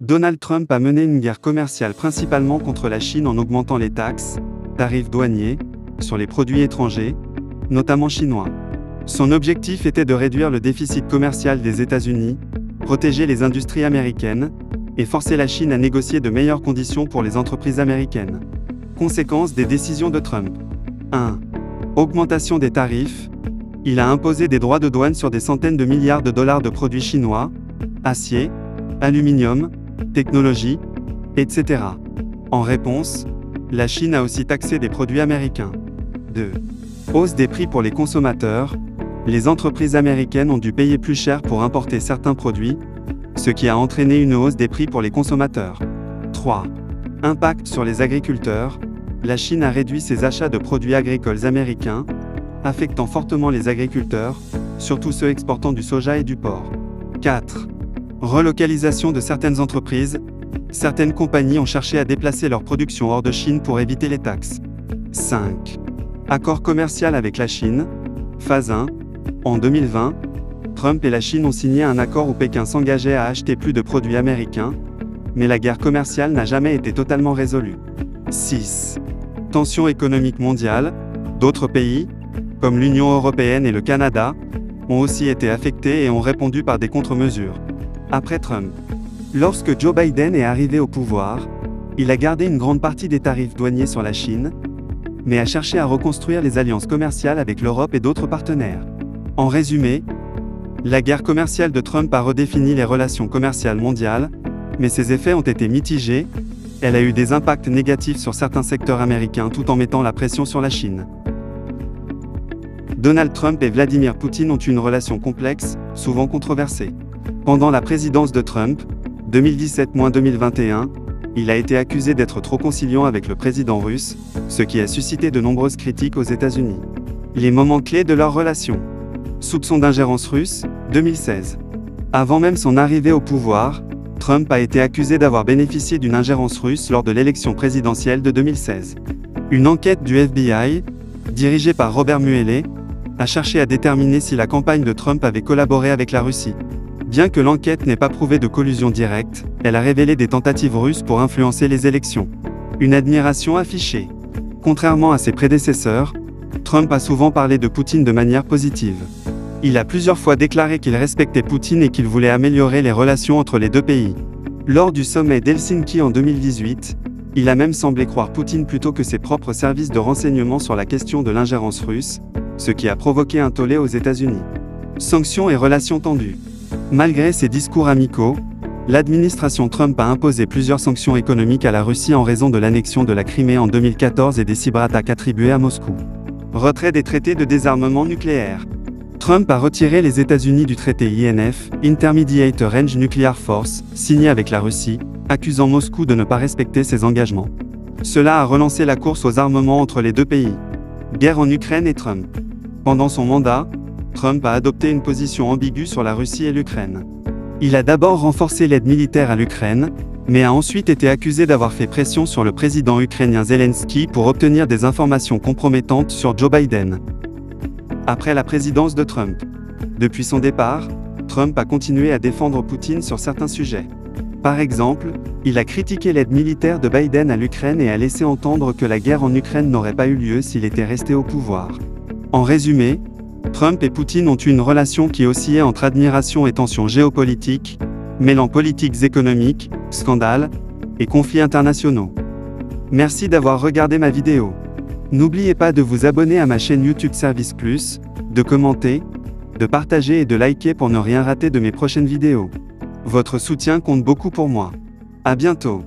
Donald Trump a mené une guerre commerciale principalement contre la Chine en augmentant les taxes, tarifs douaniers, sur les produits étrangers, notamment chinois. Son objectif était de réduire le déficit commercial des États-Unis, protéger les industries américaines, et forcer la Chine à négocier de meilleures conditions pour les entreprises américaines. Conséquences des décisions de Trump. 1. Augmentation des tarifs. Il a imposé des droits de douane sur des centaines de milliards de dollars de produits chinois, acier, aluminium, technologie, etc. En réponse, la Chine a aussi taxé des produits américains. 2. Hausse des prix pour les consommateurs. Les entreprises américaines ont dû payer plus cher pour importer certains produits, ce qui a entraîné une hausse des prix pour les consommateurs. 3. Impact sur les agriculteurs. La Chine a réduit ses achats de produits agricoles américains, affectant fortement les agriculteurs, surtout ceux exportant du soja et du porc. 4. Relocalisation de certaines entreprises. Certaines compagnies ont cherché à déplacer leur production hors de Chine pour éviter les taxes. 5. Accord commercial avec la Chine. Phase 1. En 2020, Trump et la Chine ont signé un accord où Pékin s'engageait à acheter plus de produits américains, mais la guerre commerciale n'a jamais été totalement résolue. 6. Tensions économiques mondiales. D'autres pays, comme l'Union européenne et le Canada, ont aussi été affectés et ont répondu par des contre-mesures. Après Trump. Lorsque Joe Biden est arrivé au pouvoir, il a gardé une grande partie des tarifs douaniers sur la Chine, mais a cherché à reconstruire les alliances commerciales avec l'Europe et d'autres partenaires. En résumé, la guerre commerciale de Trump a redéfini les relations commerciales mondiales, mais ses effets ont été mitigés. Elle a eu des impacts négatifs sur certains secteurs américains tout en mettant la pression sur la Chine. Donald Trump et Vladimir Poutine ont une relation complexe, souvent controversée. Pendant la présidence de Trump, 2017-2021, il a été accusé d'être trop conciliant avec le président russe, ce qui a suscité de nombreuses critiques aux États-Unis. Les moments clés de leur relation. Soupçon d'ingérence russe, 2016. Avant même son arrivée au pouvoir, Trump a été accusé d'avoir bénéficié d'une ingérence russe lors de l'élection présidentielle de 2016. Une enquête du FBI, dirigée par Robert Mueller, a cherché à déterminer si la campagne de Trump avait collaboré avec la Russie. Bien que l'enquête n'ait pas prouvé de collusion directe, elle a révélé des tentatives russes pour influencer les élections. Une admiration affichée. Contrairement à ses prédécesseurs, Trump a souvent parlé de Poutine de manière positive. Il a plusieurs fois déclaré qu'il respectait Poutine et qu'il voulait améliorer les relations entre les deux pays. Lors du sommet d'Helsinki en 2018, il a même semblé croire Poutine plutôt que ses propres services de renseignement sur la question de l'ingérence russe, ce qui a provoqué un tollé aux États-Unis. Sanctions et relations tendues. Malgré ses discours amicaux, l'administration Trump a imposé plusieurs sanctions économiques à la Russie en raison de l'annexion de la Crimée en 2014 et des cyberattaques attribuées à Moscou. Retrait des traités de désarmement nucléaire. Trump a retiré les États-Unis du traité INF, Intermediate Range Nuclear Force, signé avec la Russie, accusant Moscou de ne pas respecter ses engagements. Cela a relancé la course aux armements entre les deux pays. Guerre en Ukraine et Trump. Pendant son mandat, Trump a adopté une position ambiguë sur la Russie et l'Ukraine. Il a d'abord renforcé l'aide militaire à l'Ukraine, mais a ensuite été accusé d'avoir fait pression sur le président ukrainien Zelensky pour obtenir des informations compromettantes sur Joe Biden. Après la présidence de Trump. Depuis son départ, Trump a continué à défendre Poutine sur certains sujets. Par exemple, il a critiqué l'aide militaire de Biden à l'Ukraine et a laissé entendre que la guerre en Ukraine n'aurait pas eu lieu s'il était resté au pouvoir. En résumé, Trump et Poutine ont eu une relation qui oscillait entre admiration et tensions géopolitiques, mêlant politiques économiques, scandales et conflits internationaux. Merci d'avoir regardé ma vidéo. N'oubliez pas de vous abonner à ma chaîne YouTube Service Plus, de commenter, de partager et de liker pour ne rien rater de mes prochaines vidéos. Votre soutien compte beaucoup pour moi. À bientôt.